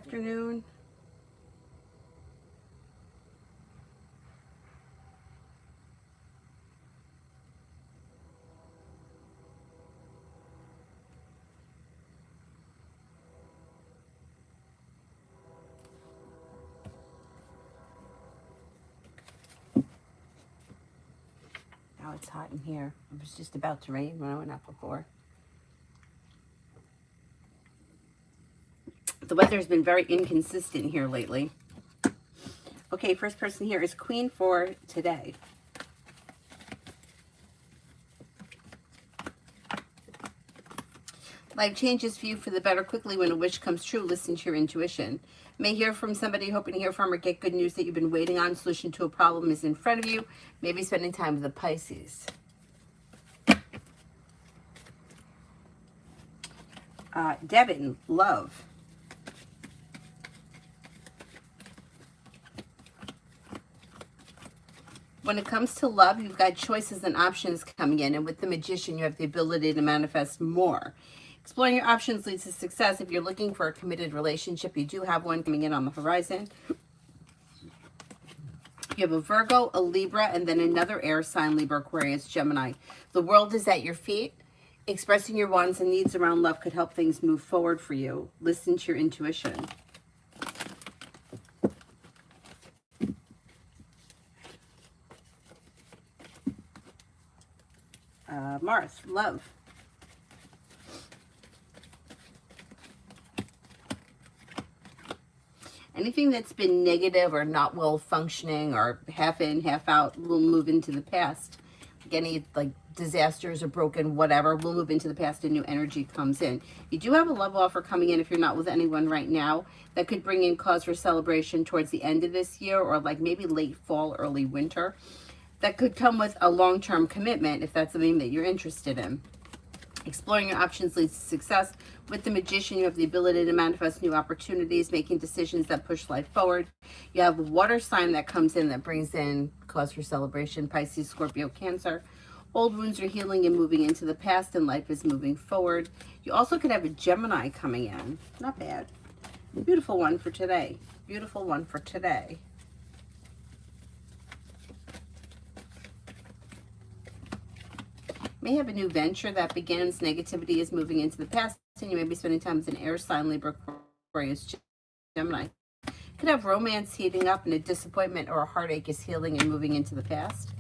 afternoon. Now it's hot in here. It was just about to rain when I went out before. The weather's been very inconsistent here lately. Okay, first person here is Queen for today. Life changes for you for the better quickly when a wish comes true. Listen to your intuition. May hear from somebody hoping to hear from or get good news that you've been waiting on. Solution to a problem is in front of you. Maybe spending time with the Pisces. Devin, love. When it comes to love, you've got choices and options coming in. And with the Magician, you have the ability to manifest more. Exploring your options leads to success. If you're looking for a committed relationship, you do have one coming in on the horizon. You have a Virgo, a Libra, and then another air sign, Libra, Aquarius, Gemini. The world is at your feet. Expressing your wants and needs around love could help things move forward for you. Listen to your intuition. Mars, love. Anything that's been negative or not well functioning or half in, half out will move into the past. Like any disasters or broken whatever will move into the past and new energy comes in. You do have a love offer coming in if you're not with anyone right now that could bring in cause for celebration towards the end of this year or maybe late fall, early winter. That could come with a long-term commitment if that's something that you're interested in. Exploring your options leads to success. With the Magician, you have the ability to manifest new opportunities, making decisions that push life forward. You have a water sign that comes in that brings in cause for celebration, Pisces, Scorpio, Cancer. Old wounds are healing and moving into the past, and life is moving forward. You also could have a Gemini coming in. Not bad. Beautiful one for today. Beautiful one for today. May have a new venture that begins. Negativity is moving into the past, and you may be spending time with an air sign, Libra, Aquarius, Gemini. Could have romance heating up, and a disappointment or a heartache is healing and moving into the past.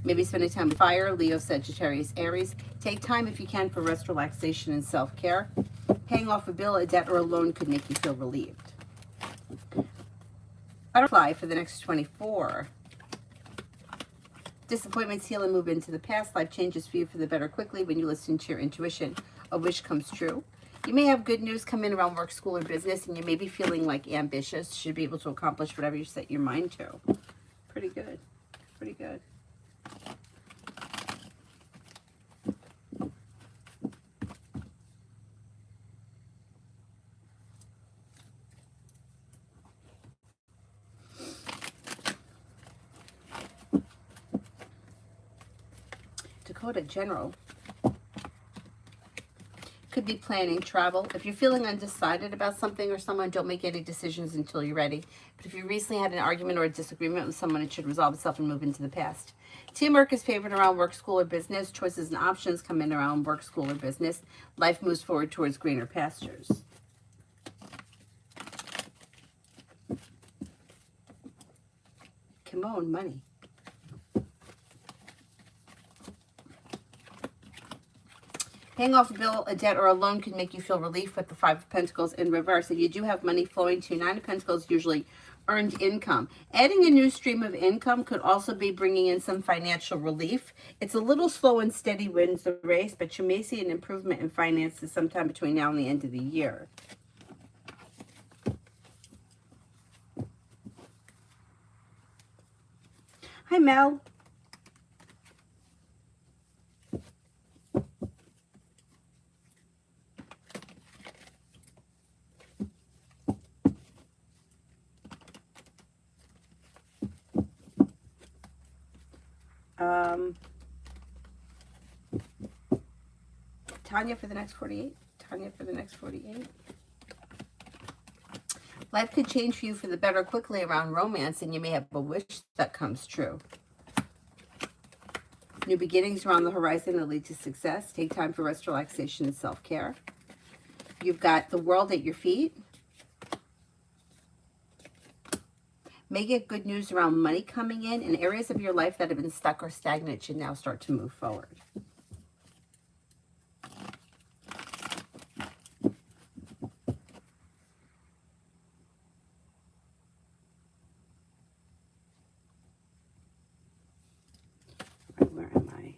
Maybe spending time with fire, Leo, Sagittarius, Aries. Take time if you can for rest, relaxation, and self-care. Paying off a bill, a debt, or a loan could make you feel relieved. Butterfly for the next 24. Disappointments heal and move into the past. Life changes for you for the better quickly when you listen to your intuition. A wish comes true. You may have good news come in around work, school, or business, and you may be feeling ambitious. Should be able to accomplish whatever you set your mind to. Pretty good. Pretty good. Dakota, general. Could be planning travel. If you're feeling undecided about something or someone, don't make any decisions until you're ready. But if you recently had an argument or a disagreement with someone, it should resolve itself and move into the past. Teamwork is favored around work, school, or business. Choices and options come in around work, school, or business. Life moves forward towards greener pastures. Come on, money. Paying off a bill, a debt, or a loan can make you feel relief with the Five of Pentacles in reverse. If you do have money flowing to you, Nine of Pentacles, usually earned income. Adding a new stream of income could also be bringing in some financial relief. It's a little slow and steady wins the race, but you may see an improvement in finances sometime between now and the end of the year. Hi, Mel. Tanya for the next 48. Tanya for the next 48. Life could change for you for the better quickly around romance, and you may have a wish that comes true. New beginnings are on the horizon that lead to success. Take time for rest, relaxation, and self-care. You've got the world at your feet. May get good news around money coming in, and areas of your life that have been stuck or stagnant should now start to move forward. Where am I?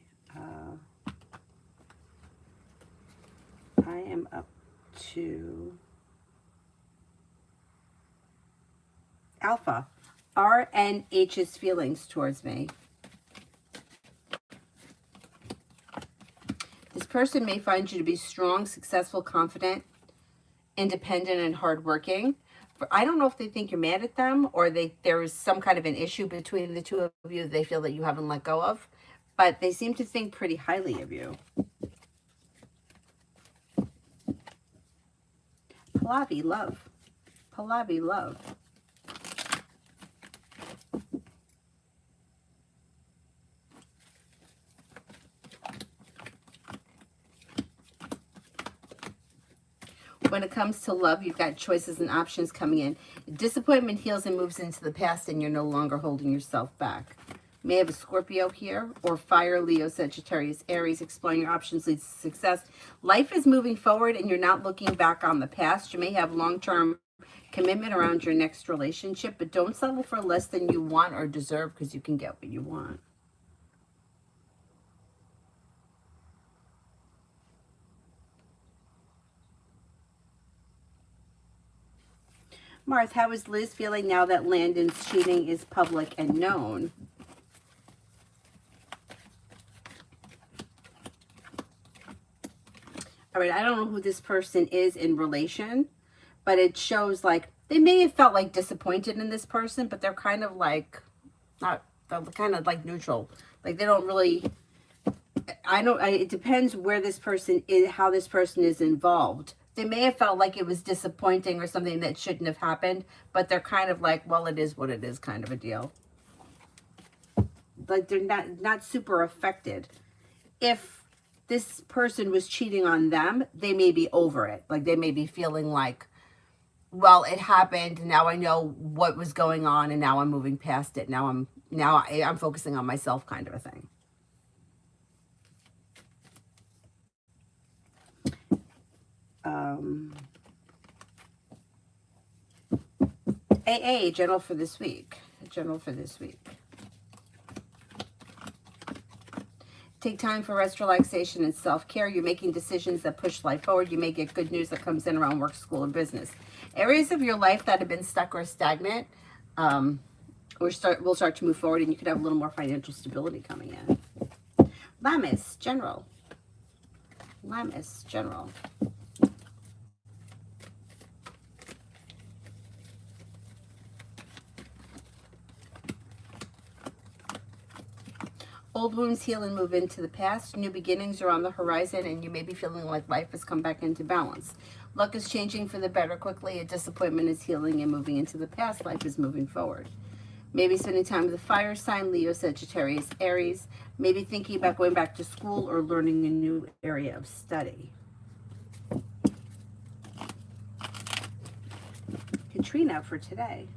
I am up to Alpha. R and H's feelings towards me. This person may find you to be strong, successful, confident, independent, and hardworking. I don't know if they think you're mad at them or there is some kind of an issue between the two of you they feel that you haven't let go of, but they seem to think pretty highly of you. Pallavi, love. Pallavi, love. When it comes to love, you've got choices and options coming in. Disappointment heals and moves into the past, and you're no longer holding yourself back. You may have a Scorpio here, or Fire, Leo, Sagittarius, Aries. Exploring your options leads to success. Life is moving forward, and you're not looking back on the past. You may have long-term commitment around your next relationship, but don't settle for less than you want or deserve, because you can get what you want. Mars, how is Liz feeling now that Landon's cheating is public and known? All right, I don't know who this person is in relation, but it shows like they may have felt like disappointed in this person, but they're kind of like, not, they're kind of like neutral. Like they don't really, it depends where this person is, how this person is involved. They may have felt like it was disappointing or something that shouldn't have happened, but they're kind of like, well, it is what it is kind of a deal. Like they're not super affected. If this person was cheating on them, they may be over it. Like they may be feeling like, well, it happened, and now I know what was going on, and now I'm moving past it. Now I'm focusing on myself kind of a thing. AA, general for this week. General for this week. Take time for rest, relaxation, and self-care. You're making decisions that push life forward. You may get good news that comes in around work, school, and business. Areas of your life that have been stuck or stagnant will start to move forward, and you could have a little more financial stability coming in. Lammas, general. Lammas, general. Old wounds heal and move into the past. New beginnings are on the horizon, and you may be feeling like life has come back into balance. Luck is changing for the better quickly. A disappointment is healing and moving into the past. Life is moving forward. Maybe spending time with a fire sign, Leo, Sagittarius, Aries. Maybe thinking about going back to school or learning a new area of study. Katrina for today.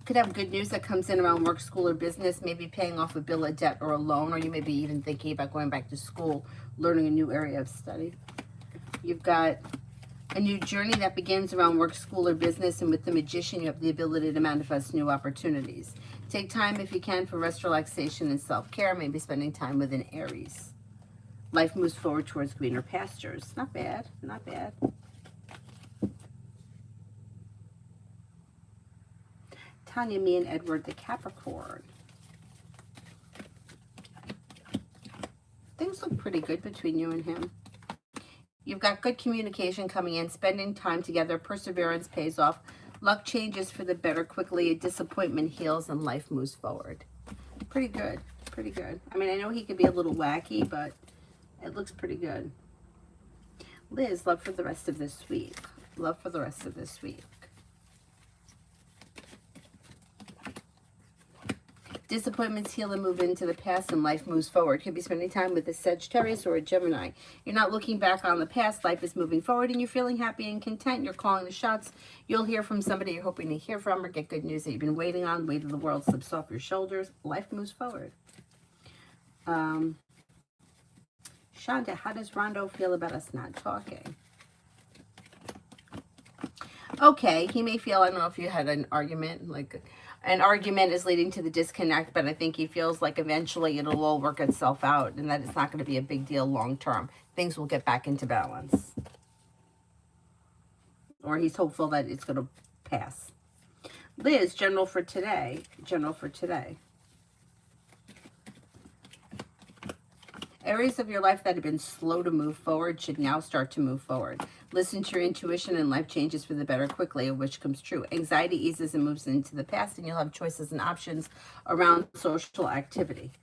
Could have good news that comes in around work, school, or business, maybe paying off a bill, a debt, or a loan, or you may be even thinking about going back to school, learning a new area of study. You've got a new journey that begins around work, school, or business, and with the Magician, you have the ability to manifest new opportunities. Take time, if you can, for rest, relaxation, and self-care, maybe spending time with an Aries. Life moves forward towards greener pastures. Not bad, not bad. Tanya, me, and Edward, the Capricorn. Things look pretty good between you and him. You've got good communication coming in, spending time together, perseverance pays off, luck changes for the better quickly, a disappointment heals, and life moves forward. Pretty good, pretty good. I mean, I know he could be a little wacky, but it looks pretty good. Liz, love for the rest of this week. Love for the rest of this week. Disappointments heal and move into the past and life moves forward. Could be spending time with a Sagittarius or a Gemini. You're not looking back on the past. Life is moving forward and you're feeling happy and content. You're calling the shots. You'll hear from somebody you're hoping to hear from or get good news that you've been waiting on. Weight of the world slips off your shoulders. Life moves forward. Shonda, how does Rondo feel about us not talking? Okay, he may feel, I don't know if you had an argument, like an argument is leading to the disconnect, but I think he feels like eventually it'll all work itself out and that it's not going to be a big deal long term. Things will get back into balance. Or he's hopeful that it's going to pass. Liz, general for today. General for today. Areas of your life that have been slow to move forward should now start to move forward. Listen to your intuition and life changes for the better quickly, of which comes true. Anxiety eases and moves into the past, and you'll have choices and options around social activity.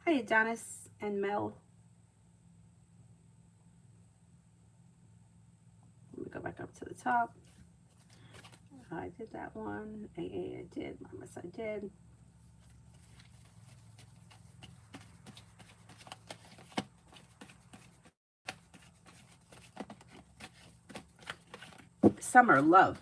Hi, Adonis and Mel. Let me go back up to the top. I did that one. AA, I did. Mamas, I did. Summer, love.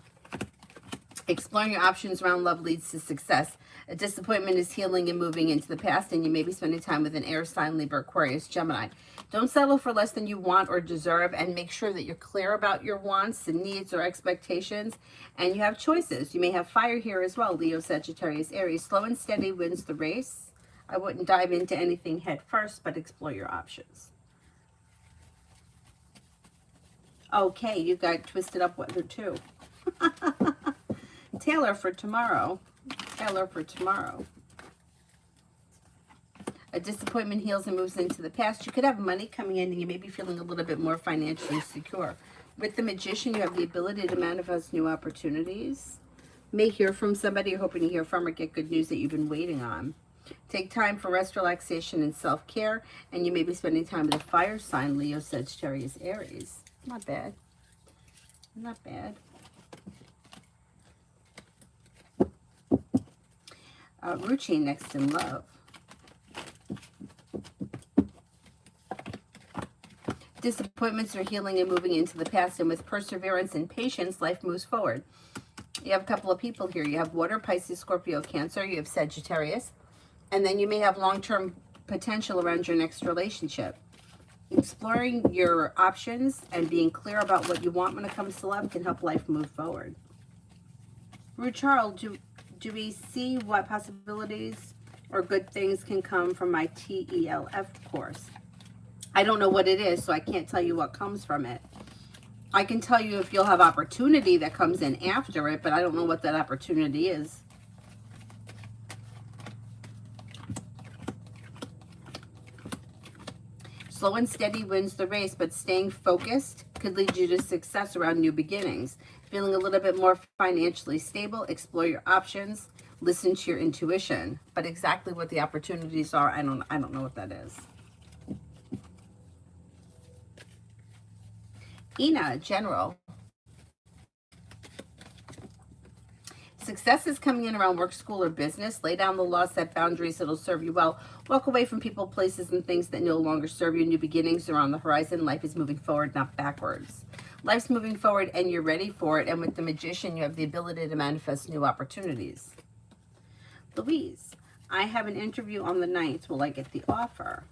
Exploring your options around love leads to success. A disappointment is healing and moving into the past, and you may be spending time with an air sign, Libra, Aquarius, Gemini. Don't settle for less than you want or deserve, and make sure that you're clear about your wants and needs or expectations, and you have choices. You may have fire here as well, Leo, Sagittarius, Aries. Slow and steady wins the race. I wouldn't dive into anything head first, but explore your options. Okay, you got twisted up weather too. Taylor for tomorrow. Taylor for tomorrow. A disappointment heals and moves into the past. You could have money coming in and you may be feeling a little bit more financially secure. With the Magician, you have the ability to manifest new opportunities. May hear from somebody you're hoping to hear from or get good news that you've been waiting on. Take time for rest, relaxation, and self-care. And you may be spending time with a fire sign, Leo, Sagittarius, Aries. Not bad. Not bad. Ruchi next in love. Disappointments are healing and moving into the past, and with perseverance and patience, life moves forward. You have a couple of people here. You have Water, Pisces, Scorpio, Cancer. You have Sagittarius. And then you may have long-term potential around your next relationship. Exploring your options and being clear about what you want when it comes to love can help life move forward. Ruth Charles, do we see what possibilities or good things can come from my TELF course? I don't know what it is, so I can't tell you what comes from it. I can tell you if you'll have opportunity that comes in after it, but I don't know what that opportunity is. Slow and steady wins the race, but staying focused could lead you to success around new beginnings. Feeling a little bit more financially stable, explore your options, listen to your intuition. But exactly what the opportunities are, I don't know what that is. Ina, general. Success is coming in around work, school, or business. Lay down the law, set boundaries that'll serve you well. Walk away from people, places, and things that no longer serve you. New beginnings are on the horizon. Life is moving forward, not backwards. Life's moving forward, and you're ready for it. And with the Magician, you have the ability to manifest new opportunities. Louise, I have an interview on the 9th. Will I get the offer?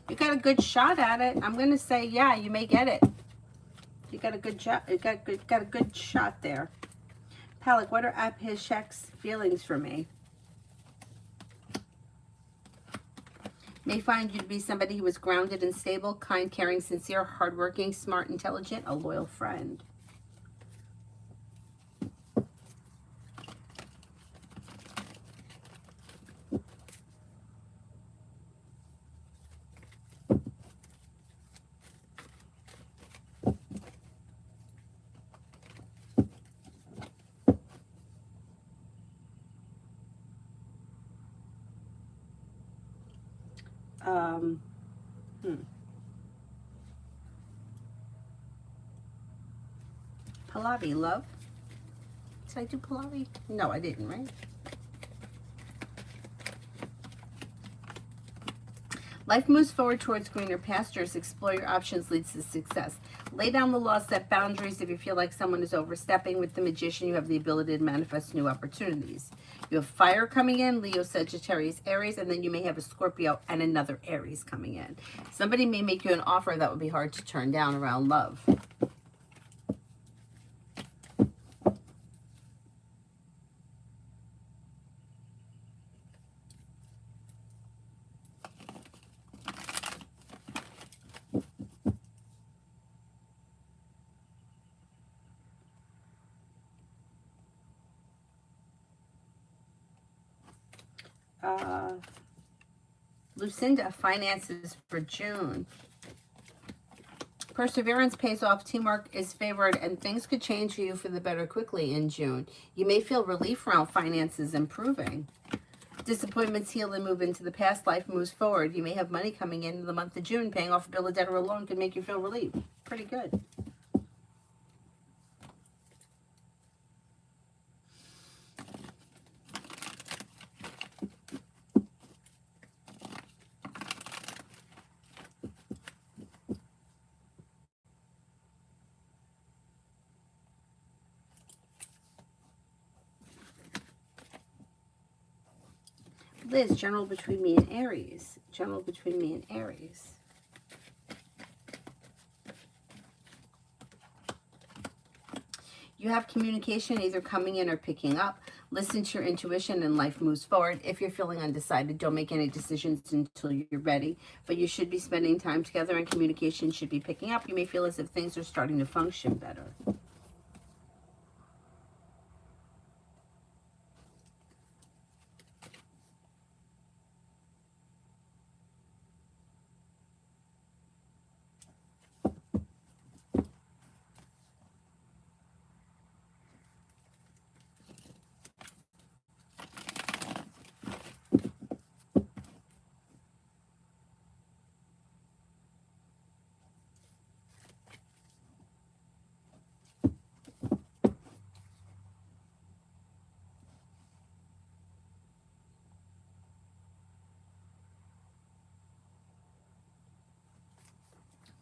You got a good shot at it. I'm going to say, yeah, you may get it. You got a good shot. You got a good shot there. Palak, what are Abhishek's feelings for me? May find you to be somebody who is grounded and stable, kind, caring, sincere, hardworking, smart, intelligent, a loyal friend. Um, Pallavi, love. Did I do Pallavi? No, I didn't, right? Life moves forward towards greener pastures. Explore your options leads to success. Lay down the law, set boundaries. If you feel like someone is overstepping with the Magician, you have the ability to manifest new opportunities. You have fire coming in, Leo, Sagittarius, Aries, and then you may have a Scorpio and another Aries coming in. Somebody may make you an offer that would be hard to turn down around love. Lucinda, finances for June. Perseverance pays off, teamwork is favored, and things could change for you for the better quickly in June. You may feel relief around finances improving. Disappointments heal and move into the past. Life moves forward. You may have money coming in the month of June. Paying off a bill of debt or a loan could make you feel relief. Pretty good. Liz, general between me and Aries. General between me and Aries. You have communication either coming in or picking up. Listen to your intuition and life moves forward. If you're feeling undecided, don't make any decisions until you're ready. But you should be spending time together and communication should be picking up. You may feel as if things are starting to function better.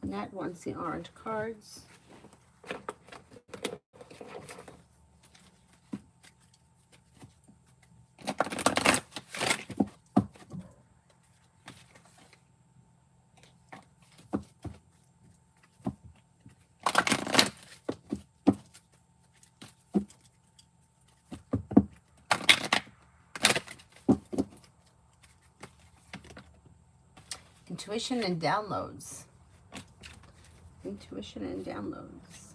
Nat wants the orange cards. Intuition and downloads. Intuition and downloads.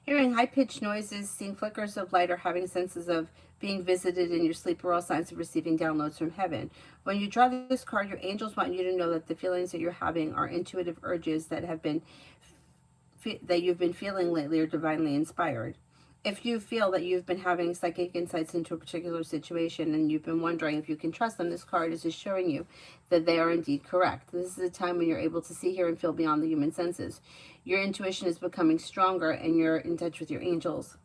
Hearing high-pitched noises, seeing flickers of light, or having senses of being visited in your sleep are all signs of receiving downloads from heaven. When you draw this card, your angels want you to know that the feelings that you're having are intuitive urges that you've been feeling lately are divinely inspired. If you feel that you've been having psychic insights into a particular situation and you've been wondering if you can trust them, this card is just showing you that they are indeed correct. This is a time when you're able to see, hear, and feel beyond the human senses. Your intuition is becoming stronger and you're in touch with your angels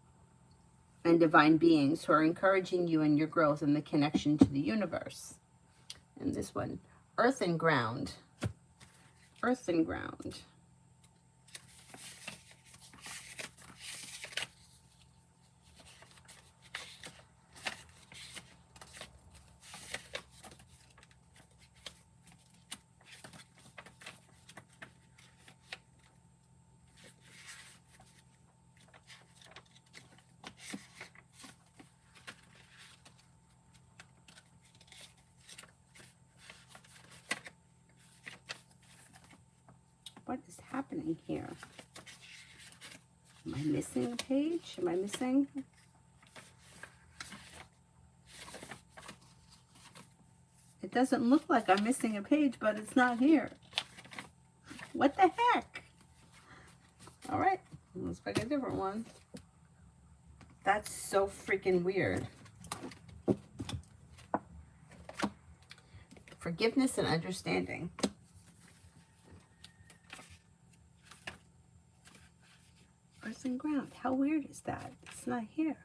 and divine beings who are encouraging you in your growth and the connection to the universe. And this one, earth and ground. Earth and ground. What is happening here? Am I missing a page? Am I missing? It doesn't look like I'm missing a page, but it's not here. What the heck? All right, let's pick a different one. That's so freaking weird. Forgiveness and understanding. Earth and ground. How weird is that? It's not here.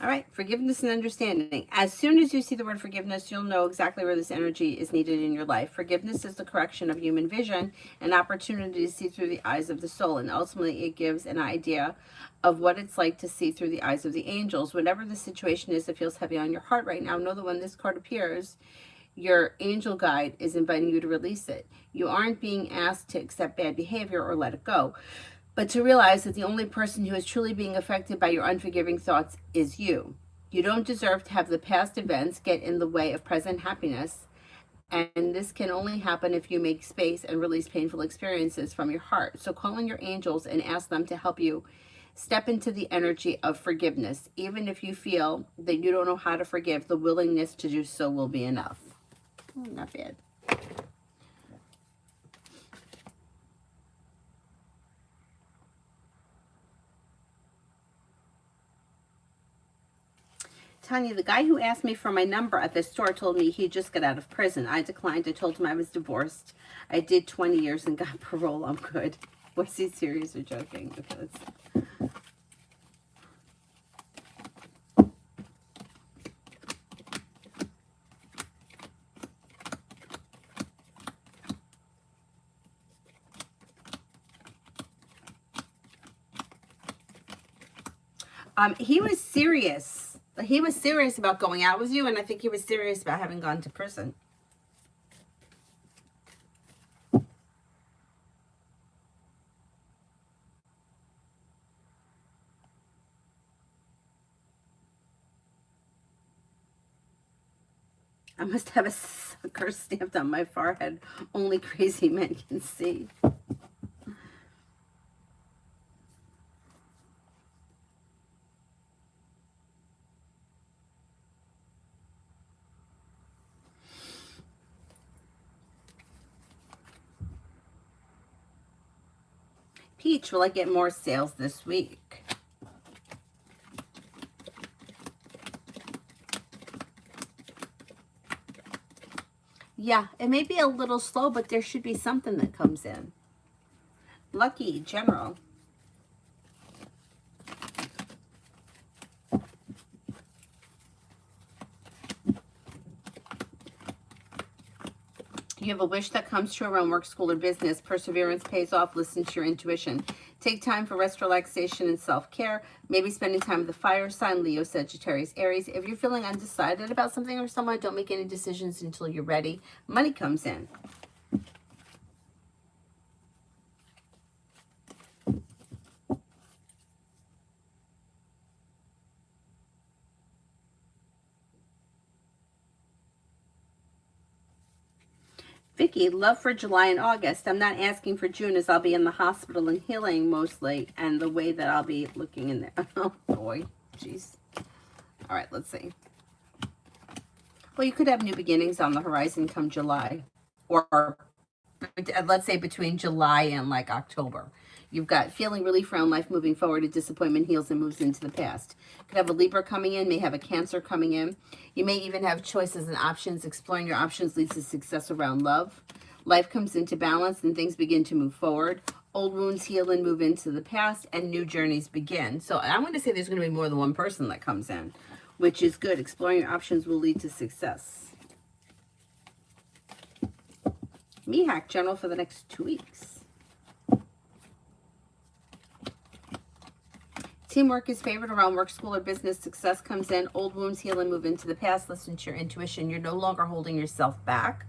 All right, forgiveness and understanding. As soon as you see the word forgiveness, you'll know exactly where this energy is needed in your life. Forgiveness is the correction of human vision, an opportunity to see through the eyes of the soul, and ultimately it gives an idea of what it's like to see through the eyes of the angels. Whatever the situation is that feels heavy on your heart right now, know that when this card appears, your angel guide is inviting you to release it. You aren't being asked to accept bad behavior or let it go, but to realize that the only person who is truly being affected by your unforgiving thoughts is you. You don't deserve to have the past events get in the way of present happiness, and this can only happen if you make space and release painful experiences from your heart. So call in your angels and ask them to help you step into the energy of forgiveness. Even if you feel that you don't know how to forgive, the willingness to do so will be enough. Not bad. Tanya, the guy who asked me for my number at the store told me he just got out of prison. I declined. I told him I was divorced. I did 20 years and got parole. I'm good. Was he serious or joking? Okay, let's see. He was serious. He was serious about going out with you, and I think he was serious about having gone to prison. I must have a sucker stamped on my forehead. Only crazy men can see. Peach, will I get more sales this week? Yeah, it may be a little slow, but there should be something that comes in. Lucky, general. You have a wish that comes true around work, school, or business. Perseverance pays off. Listen to your intuition. Take time for rest, relaxation, and self-care. Maybe spending time with the fire sign, Leo, Sagittarius, Aries. If you're feeling undecided about something or someone, don't make any decisions until you're ready. Money comes in. Vicky, love for July and August. I'm not asking for June, as I'll be in the hospital and healing mostly, and the way that I'll be looking in there. Oh boy, jeez. All right, let's see. Well, you could have new beginnings on the horizon come July, or let's say between July and like October. You've got feeling relief around life moving forward. A disappointment heals and moves into the past. Could have a Libra coming in, may have a Cancer coming in. You may even have choices and options. Exploring your options leads to success around love. Life comes into balance and things begin to move forward. Old wounds heal and move into the past, and new journeys begin. So I'm going to say there's going to be more than one person that comes in, which is good. Exploring your options will lead to success. Mihak, general for the next 2 weeks. Teamwork is favored around work, school, or business. Success comes in. Old wounds heal and move into the past. Listen to your intuition. You're no longer holding yourself back.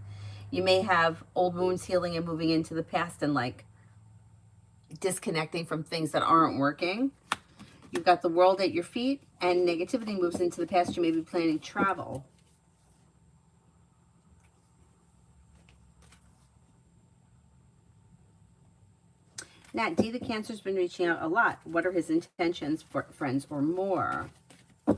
You may have old wounds healing and moving into the past and like disconnecting from things that aren't working. You've got the world at your feet, and negativity moves into the past. You may be planning travel. Nat D, the Cancer's been reaching out a lot. What are his intentions for friends or more? I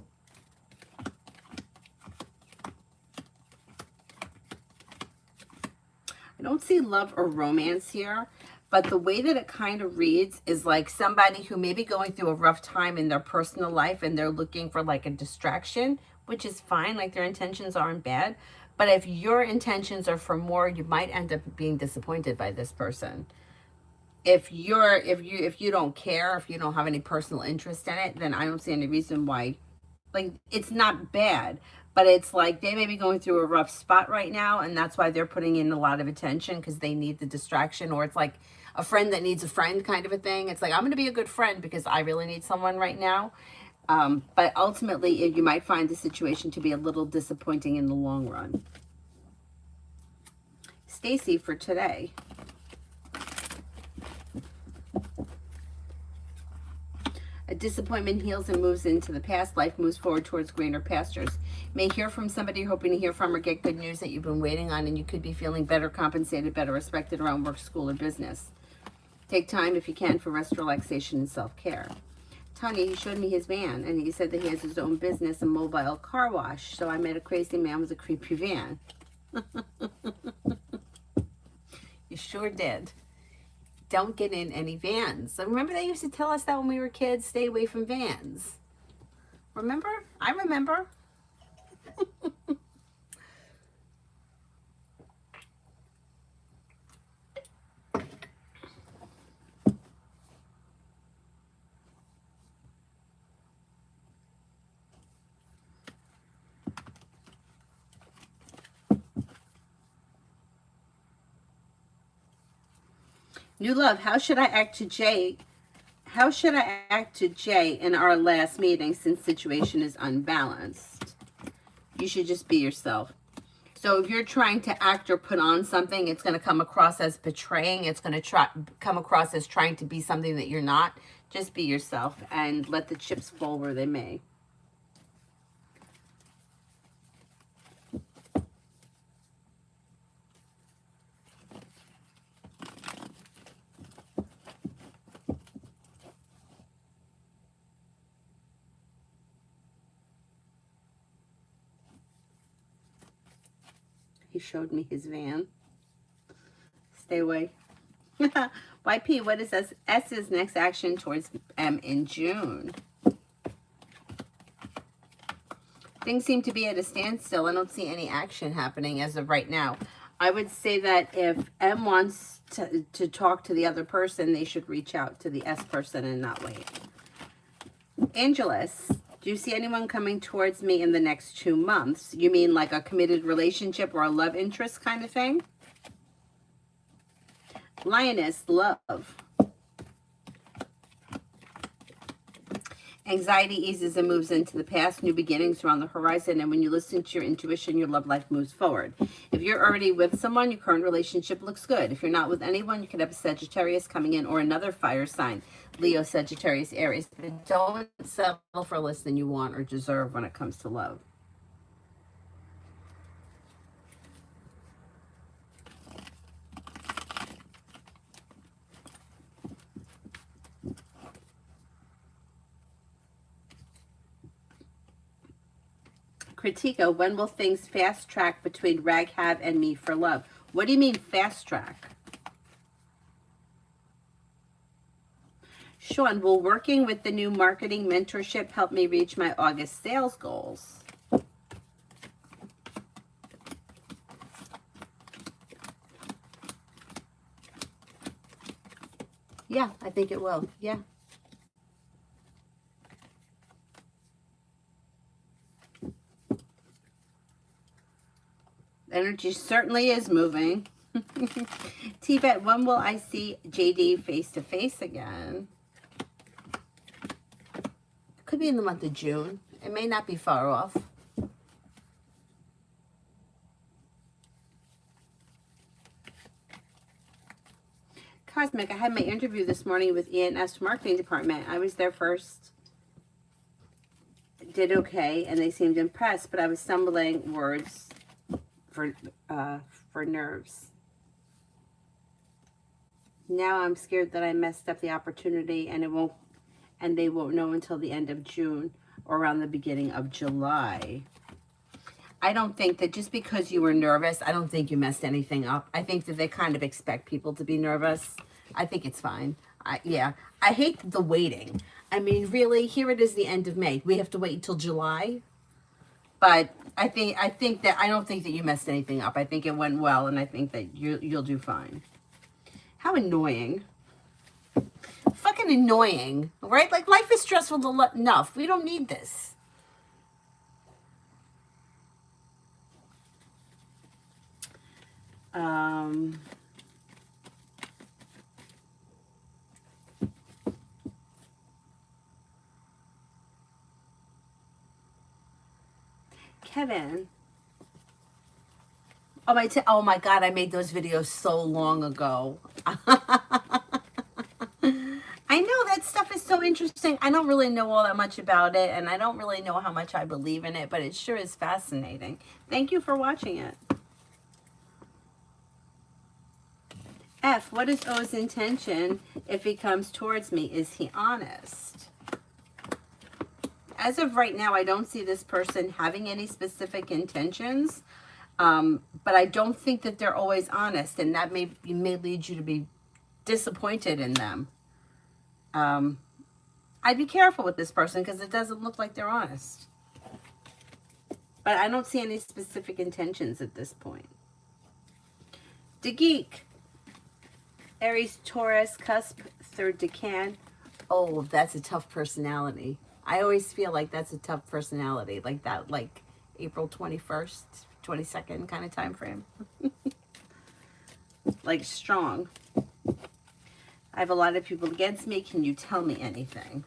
don't see love or romance here, but the way that it kind of reads is like somebody who may be going through a rough time in their personal life and they're looking for like a distraction, which is fine. Like their intentions aren't bad, But if your intentions are for more, you might end up being disappointed by this person. If you don't care, if you don't have any personal interest in it, then I don't see any reason why. Like, it's not bad, but it's like they may be going through a rough spot right now, and that's why they're putting in a lot of attention, because they need the distraction. Or it's like a friend that needs a friend kind of a thing. It's like, I'm going to be a good friend because I really need someone right now. But ultimately, you might find the situation to be a little disappointing in the long run. Stacy for today. A disappointment heals and moves into the past. Life moves forward towards greener pastures. May hear from somebody you're hoping to hear from, or get good news that you've been waiting on, and you could be feeling better compensated, better respected around work, school, or business. Take time if you can for rest, relaxation, and self-care. Tanya, he showed me his van, and he said that he has his own business, a mobile car wash. So I met a crazy man with a creepy van. You sure did. Don't get in any vans. Remember they used to tell us that when we were kids, stay away from vans. Remember? I remember. New love, how should I act to Jay? How should I act to Jay in our last meeting since situation is unbalanced? You should just be yourself. So if you're trying to act or put on something, it's going to come across as betraying. It's going to come across as trying to be something that you're not. Just be yourself and let the chips fall where they may. He showed me his van. Stay away. YP, what is S's next action towards M in June? Things seem to be at a standstill. I don't see any action happening as of right now. I would say that if M wants to talk to the other person, they should reach out to the S person and not wait. Angelus, do you see anyone coming towards me in the next 2 months? You mean like a committed relationship or a love interest kind of thing? Lioness, love. Anxiety eases and moves into the past. New beginnings are on the horizon. And when you listen to your intuition, your love life moves forward. If you're already with someone, your current relationship looks good. If you're not with anyone, you could have a Sagittarius coming in or another fire sign. Leo, Sagittarius, Aries. But don't settle for less than you want or deserve when it comes to love. Kritika, when will things fast track between Raghav and me for love? What do you mean fast track? Sean, will working with the new marketing mentorship help me reach my August sales goals? Yeah, I think it will. Yeah. Energy certainly is moving. Tibet, when will I see JD face to face again? Could be in the month of June. It may not be far off. Cosmic, I had my interview this morning with E&S Marketing Department. I was there first. Did okay, and they seemed impressed, but I was stumbling words for nerves. Now I'm scared that I messed up the opportunity, and they won't know until the end of June or around the beginning of July. I don't think that just because you were nervous, I don't think you messed anything up. I think that they kind of expect people to be nervous. I think it's fine. I hate the waiting. I mean, really, here it is the end of May. We have to wait until July. But I don't think that you messed anything up. I think it went well, and I think that you'll do fine. How annoying. Fucking annoying, right? Like, life is stressful enough. We don't need this. Kevin. Oh my God, I made those videos so long ago. I know that stuff is so interesting. I don't really know all that much about it, and I don't really know how much I believe in it, but it sure is fascinating. Thank you for watching it. F, what is O's intention if he comes towards me? Is he honest? As of right now, I don't see this person having any specific intentions, but I don't think that they're always honest, and that may lead you to be disappointed in them. I'd be careful with this person because it doesn't look like they're honest. But I don't see any specific intentions at this point. The Geek. Aries, Taurus, cusp, third decan. Oh, that's a tough personality. I always feel like that's a tough personality. Like that, like April 21st, 22nd kind of time frame. Like strong. I have a lot of people against me. Can you tell me anything?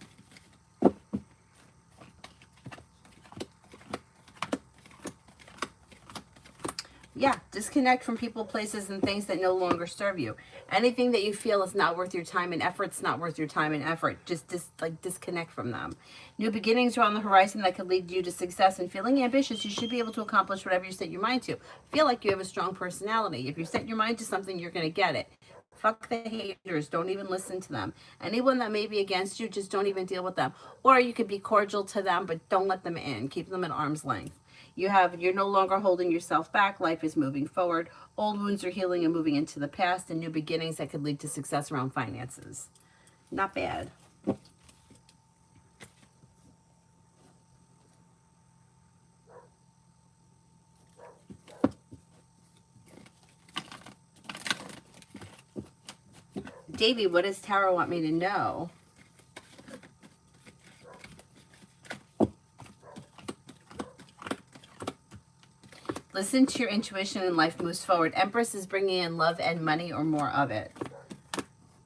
Yeah, disconnect from people, places, and things that no longer serve you. Anything that you feel is not worth your time and effort, it's not worth your time and effort. Just disconnect from them. New beginnings are on the horizon that could lead you to success. And feeling ambitious, you should be able to accomplish whatever you set your mind to. Feel like you have a strong personality. If you set your mind to something, you're going to get it. Fuck the haters. Don't even listen to them. Anyone that may be against you, just don't even deal with them. Or you could be cordial to them, but don't let them in. Keep them at arm's length. You're no longer holding yourself back. Life is moving forward. Old wounds are healing and moving into the past, and new beginnings that could lead to success around finances. Not bad. Davey, what does Tarot want me to know? Listen to your intuition and life moves forward. Empress is bringing in love and money or more of it.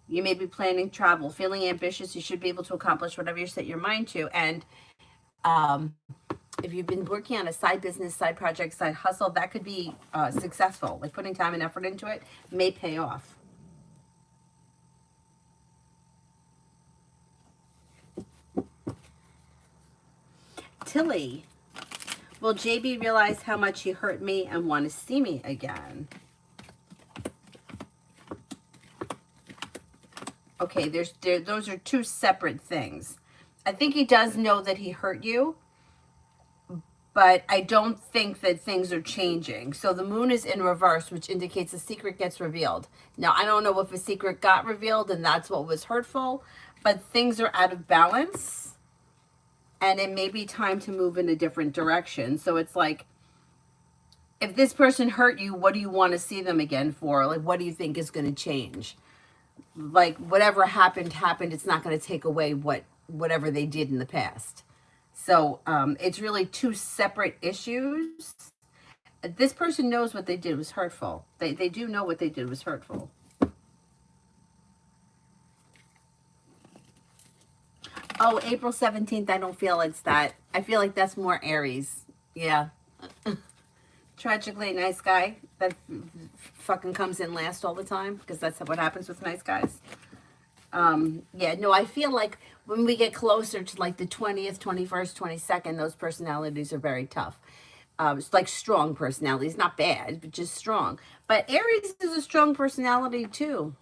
You may be planning travel, feeling ambitious. You should be able to accomplish whatever you set your mind to. And if you've been working on a side business, side project, side hustle, that could be successful. Like putting time and effort into it may pay off. Tilly. Will JB realize how much he hurt me and want to see me again? Okay, those are two separate things. I think he does know that he hurt you, but I don't think that things are changing. So the moon is in reverse, which indicates a secret gets revealed. Now, I don't know if a secret got revealed and that's what was hurtful, but things are out of balance. And it may be time to move in a different direction. So it's like, if this person hurt you, what do you want to see them again for? Like, what do you think is going to change? Like, whatever happened. It's not going to take away whatever they did in the past. So it's really two separate issues. This person knows what they did was hurtful. They do know what they did was hurtful. Oh, April 17th, I don't feel it's that. I feel like that's more Aries. Yeah. Tragically nice guy that fucking comes in last all the time, because that's what happens with nice guys. Yeah, no, I feel like when we get closer to like the 20th, 21st, 22nd, those personalities are very tough. It's like strong personalities, not bad, but just strong. But Aries is a strong personality too.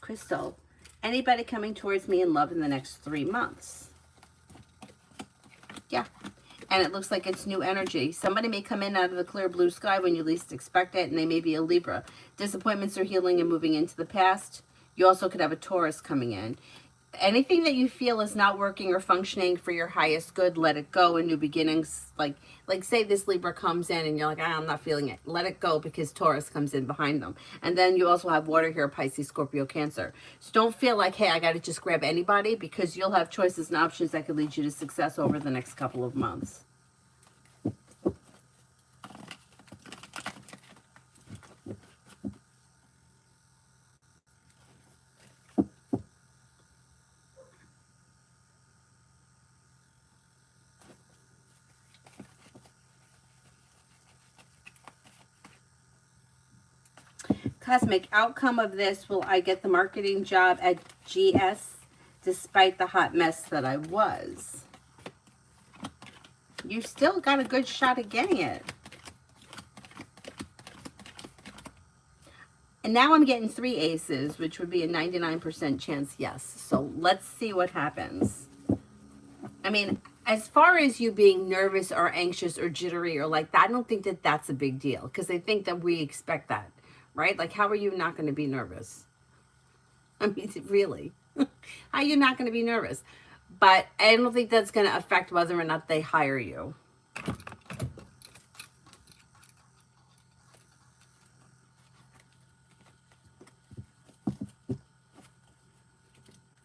Crystal, anybody coming towards me in love in the next 3 months? Yeah. And it looks like it's new energy. Somebody may come in out of the clear blue sky when you least expect it, and they may be a Libra. Disappointments are healing and moving into the past. You also could have a Taurus coming in. Anything that you feel is not working or functioning for your highest good, let it go. And new beginnings, like say this Libra comes in and you're like, I'm not feeling it. Let it go, because Taurus comes in behind them. And then you also have water here, Pisces, Scorpio, Cancer. So don't feel like, hey, I got to just grab anybody, because you'll have choices and options that could lead you to success over the next couple of months. Cosmic, outcome of this, will I get the marketing job at GS despite the hot mess that I was? You still got a good shot at getting it. And now I'm getting 3 aces, which would be a 99% chance yes. So let's see what happens. I mean, as far as you being nervous or anxious or jittery or like that, I don't think that that's a big deal, because I think that we expect that, right? Like, how are you not going to be nervous? I mean, really, how are you not going to be nervous? But I don't think that's going to affect whether or not they hire you.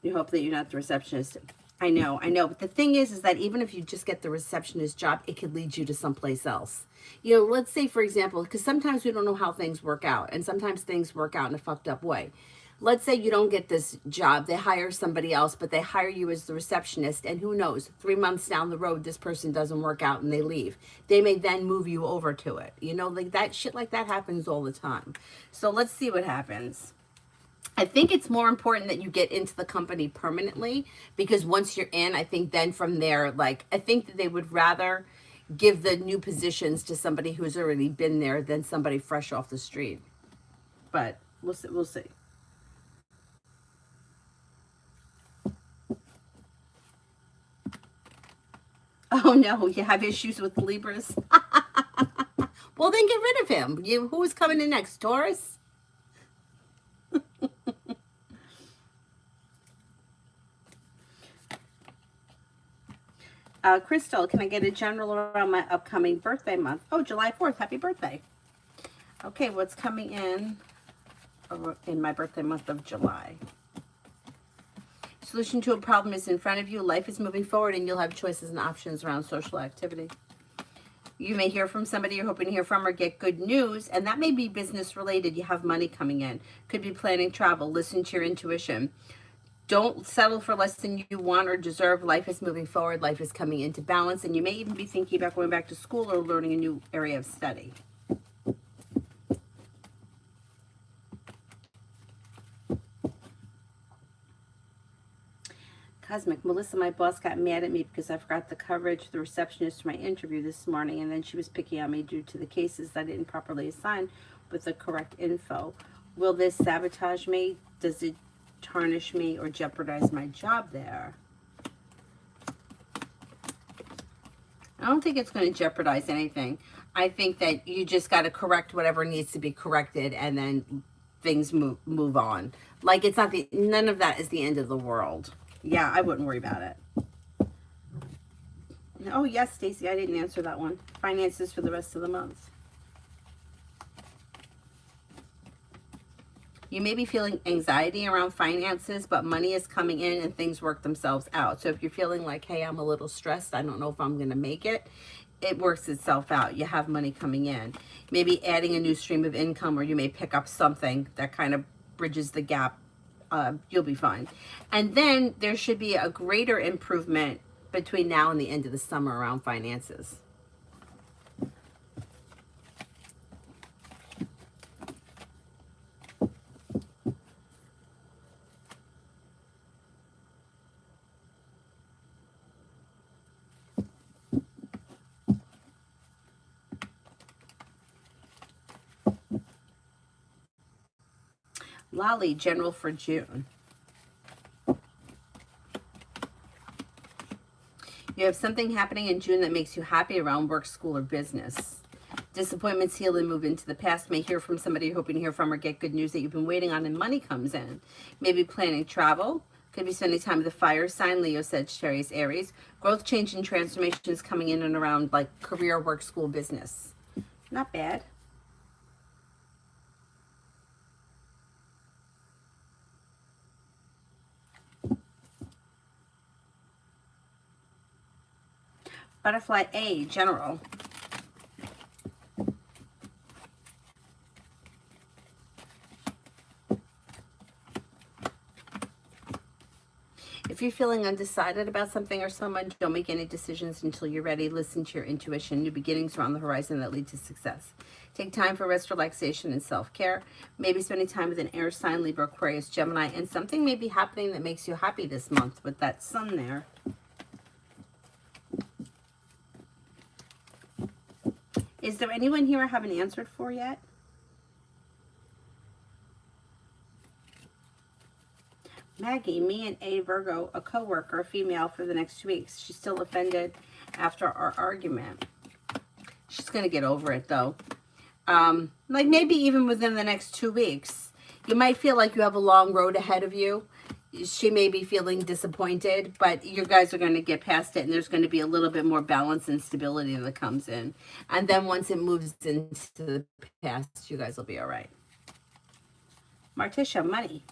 You hope that you're not the receptionist. I know. But the thing is that even if you just get the receptionist job, it could lead you to someplace else. You know, let's say, for example, because sometimes we don't know how things work out, and sometimes things work out in a fucked up way. Let's say you don't get this job, they hire somebody else, but they hire you as the receptionist, and who knows, 3 months down the road, this person doesn't work out and they leave. They may then move you over to it. You know, like that shit like that happens all the time. So let's see what happens. I think it's more important that you get into the company permanently, because once you're in, I think then from there, like, I think that they would rather give the new positions to somebody who's already been there than somebody fresh off the street. But we'll see. We'll see. Oh no, you have issues with Libras? Well, then get rid of him. Who is coming in next? Taurus? Crystal, can I get a general around my upcoming birthday month? Oh, July 4th. Happy birthday. Okay, what's coming in my birthday month of July? Solution to a problem is in front of you. Life is moving forward, and you'll have choices and options around social activity. You may hear from somebody you're hoping to hear from, or get good news, and that may be business related. You have money coming in. Could be planning travel. Listen to your intuition. Don't settle for less than you want or deserve. Life is moving forward. Life is coming into balance, and you may even be thinking about going back to school or learning a new area of study. Cosmic, Melissa, my boss got mad at me because I forgot the coverage of the receptionist for my interview this morning, and then she was picking on me due to the cases that I didn't properly assign with the correct info. Will this sabotage me? Does it tarnish me or jeopardize my job there? I don't think it's going to jeopardize anything. I think that you just got to correct whatever needs to be corrected, and then things move on. Like, it's not none of that is the end of the world. Yeah, I wouldn't worry about it. Oh, yes, Stacy, I didn't answer that one. Finances for the rest of the month. You may be feeling anxiety around finances, but money is coming in and things work themselves out. So if you're feeling like, hey, I'm a little stressed, I don't know if I'm going to make it, it works itself out. You have money coming in. Maybe adding a new stream of income, or you may pick up something that kind of bridges the gap. You'll be fine. And then there should be a greater improvement between now and the end of the summer around finances. Lolly, general for June. You have something happening in June that makes you happy around work, school, or business. Disappointments heal and move into the past. May hear from somebody you're hoping to hear from or get good news that you've been waiting on and money comes in. Maybe planning travel. Could be spending time with the fire sign, Leo, Sagittarius, Aries. Growth, change, and transformations coming in and around like career, work, school, business. Not bad. Butterfly A, general. If you're feeling undecided about something or someone, don't make any decisions until you're ready. Listen to your intuition. New beginnings are on the horizon that lead to success. Take time for rest, relaxation, and self-care. Maybe spending time with an air sign, Libra, Aquarius, Gemini, and something may be happening that makes you happy this month with that sun there. Is there anyone here I haven't answered for yet? Maggie, me and a Virgo, a co-worker, a female, for the next 2 weeks. She's still offended after our argument. She's going to get over it, though. Like maybe even within the next 2 weeks. You might feel like you have a long road ahead of you. She may be feeling disappointed, but you guys are going to get past it, and there's going to be a little bit more balance and stability that comes in. And then once it moves into the past, you guys will be all right. Martisha, money.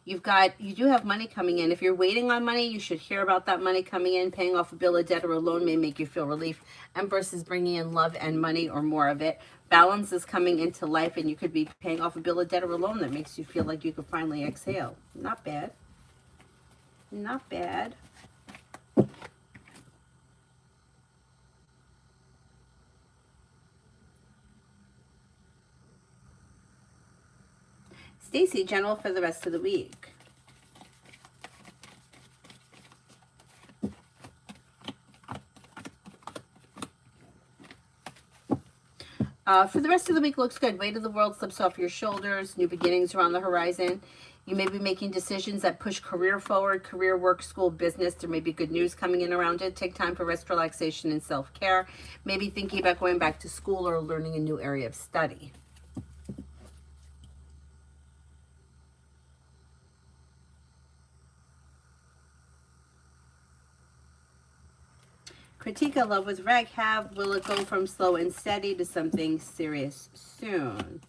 You do have money coming in. If you're waiting on money, you should hear about that money coming in. Paying off a bill, a debt, or a loan may make you feel relief. Empress is bringing in love and money or more of it. Balance is coming into life, and you could be paying off a bill, a debt, or a loan that makes you feel like you could finally exhale. Not bad. Not bad. Stacy, general for the rest of the week. For the rest of the week, looks good. Weight of the world slips off your shoulders. New beginnings are on the horizon. You may be making decisions that push career forward, career, work, school, business. There may be good news coming in around it. Take time for rest, relaxation, and self-care. Maybe thinking about going back to school or learning a new area of study. Kritika, love with Reg, will it go from slow and steady to something serious soon?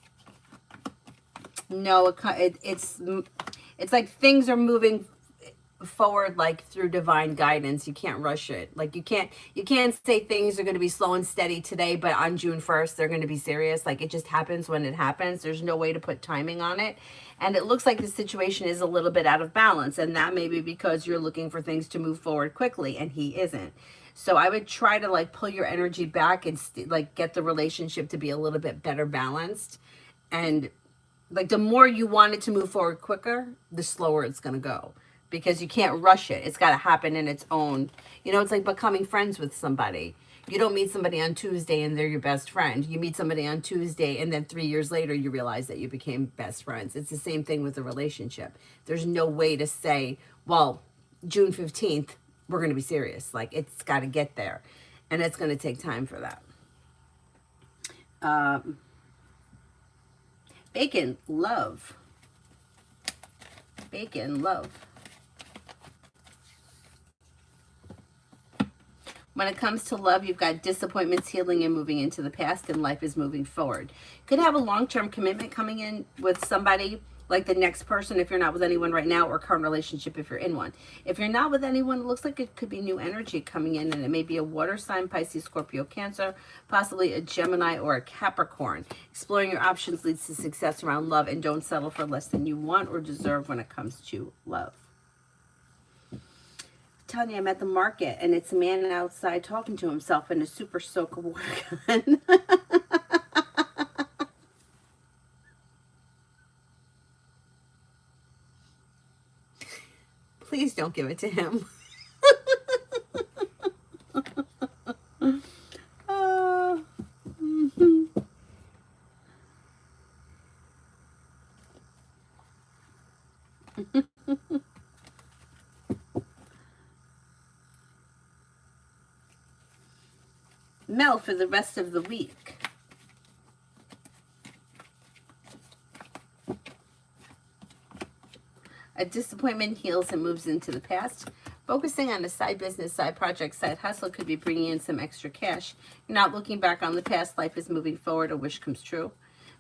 No, it's like things are moving forward like through divine guidance. You can't rush it. Like you can't say things are going to be slow and steady today, but on June 1st they're going to be serious. Like it just happens when it happens. There's no way to put timing on it. And it looks like the situation is a little bit out of balance, and that may be because you're looking for things to move forward quickly and he isn't. So I would try to like pull your energy back and like get the relationship to be a little bit better balanced. And like the more you want it to move forward quicker, the slower it's going to go, because you can't rush it. It's got to happen in its own, it's like becoming friends with somebody. You don't meet somebody on Tuesday and they're your best friend. You meet somebody on Tuesday and then 3 years later you realize that you became best friends. It's the same thing with a relationship. There's no way to say, well, June 15th, we're going to be serious. Like it's got to get there, and it's going to take time for that. Bacon, love. Bacon, love. When it comes to love, you've got disappointments healing and moving into the past, and life is moving forward. Could have a long-term commitment coming in with somebody, like the next person if you're not with anyone right now, or current relationship if you're in one. If you're not with anyone, it looks like it could be new energy coming in, and it may be a water sign, Pisces, Scorpio, Cancer, possibly a Gemini or a Capricorn. Exploring your options leads to success around love, and don't settle for less than you want or deserve when it comes to love. Telling you, I'm at the market and it's a man outside talking to himself in a super soaker water gun. Please don't give it to him. Mel, for the rest of the week. A disappointment heals and moves into the past. Focusing on a side business, side project, side hustle could be bringing in some extra cash. You're not looking back on the past. Life is moving forward. A wish comes true.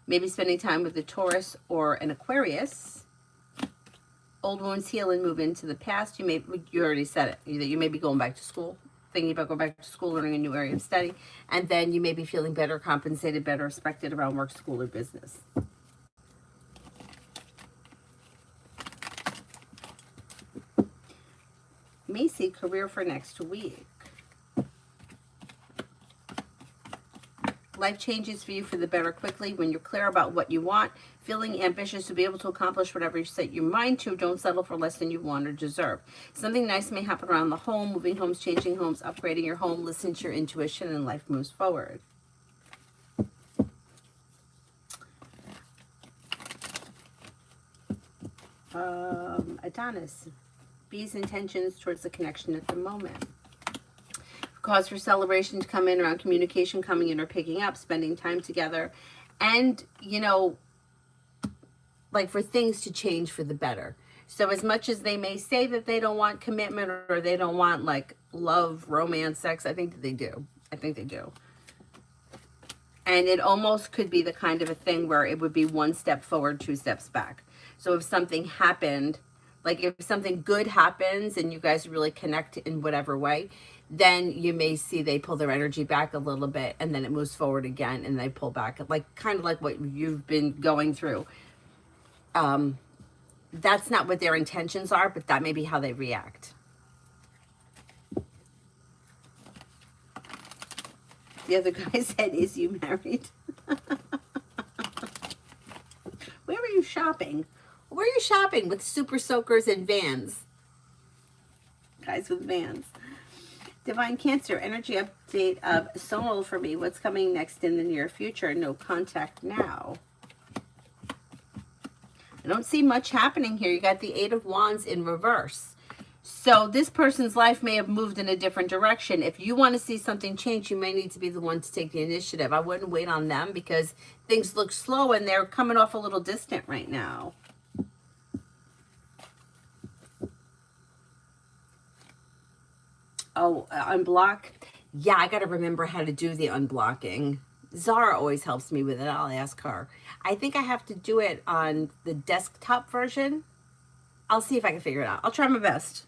Maybe spending time with a Taurus or an Aquarius. Old wounds heal and move into the past. You already said it. You may be going back to school, thinking about going back to school, learning a new area of study. And then you may be feeling better compensated, better respected around work, school, or business. Macy, career for next week. Life changes for you for the better quickly when you're clear about what you want, feeling ambitious to be able to accomplish whatever you set your mind to. Don't settle for less than you want or deserve. Something nice may happen around the home, moving homes, changing homes, upgrading your home. Listen to your intuition and life moves forward. Adonis, be's intentions towards the connection at the moment. Cause for celebration to come in around communication, coming in or picking up, spending time together, and, you know, like for things to change for the better. So as much as they may say that they don't want commitment or they don't want like love, romance, sex, I think that they do. I think they do. And it almost could be the kind of a thing where it would be one step forward, two steps back. So if something happened, like if something good happens and you guys really connect in whatever way, then you may see they pull their energy back a little bit and then it moves forward again and they pull back, like kind of like what you've been going through. That's not what their intentions are, but that may be how they react. The other guy said, is you married? Where were you shopping? Where are you shopping with super soakers and Vans? Guys with Vans. Divine Cancer, energy update of Sonal for me. What's coming next in the near future? No contact now. I don't see much happening here. You got the Eight of Wands in reverse. So this person's life may have moved in a different direction. If you want to see something change, you may need to be the one to take the initiative. I wouldn't wait on them because things look slow and they're coming off a little distant right now. Oh, unblock. Yeah, I got to remember how to do the unblocking. Zara always helps me with it. I'll ask her. I think I have to do it on the desktop version. I'll see if I can figure it out. I'll try my best.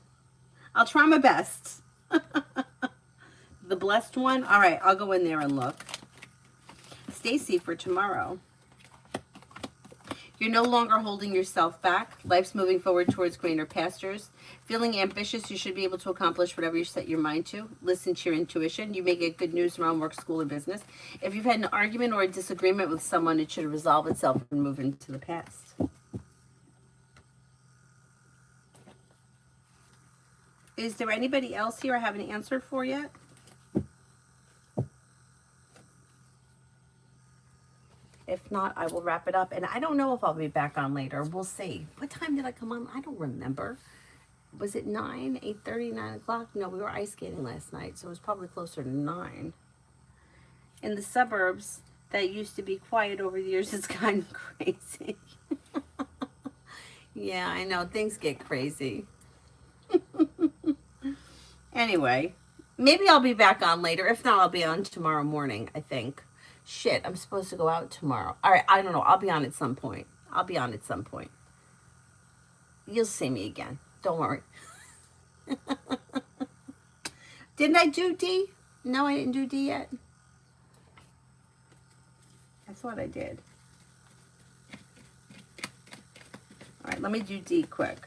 I'll try my best. The blessed one? All right, I'll go in there and look. Stacy, for tomorrow. You're no longer holding yourself back. Life's moving forward towards greener pastures. Feeling ambitious, you should be able to accomplish whatever you set your mind to. Listen to your intuition. You may get good news around work, school, or business. If you've had an argument or a disagreement with someone, it should resolve itself and move into the past. Is there anybody else here I haven't answered for yet? If not, I will wrap it up. And I don't know if I'll be back on later. We'll see. What time did I come on? I don't remember. Was it 9, 8:30, 9 o'clock? No, we were ice skating last night, so it was probably closer to 9. In the suburbs, that used to be quiet over the years, it's kind of crazy. Yeah, I know. Things get crazy. Anyway, maybe I'll be back on later. If not, I'll be on tomorrow morning, I think. Shit, I'm supposed to go out tomorrow. All right, I don't know. I'll be on at some point. I'll be on at some point. You'll see me again. Don't worry. Didn't I do D? No, I didn't do D yet. I thought I did. All right, let me do D quick.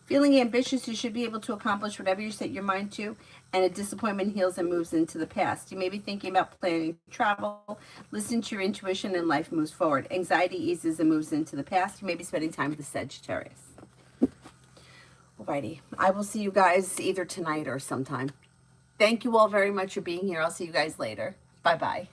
Feeling ambitious, you should be able to accomplish whatever you set your mind to, and a disappointment heals and moves into the past. You may be thinking about planning travel. Listen to your intuition and life moves forward. Anxiety eases and moves into the past. You may be spending time with the Sagittarius. Alrighty, I will see you guys either tonight or sometime. Thank you all very much for being here. I'll see you guys later. Bye-bye.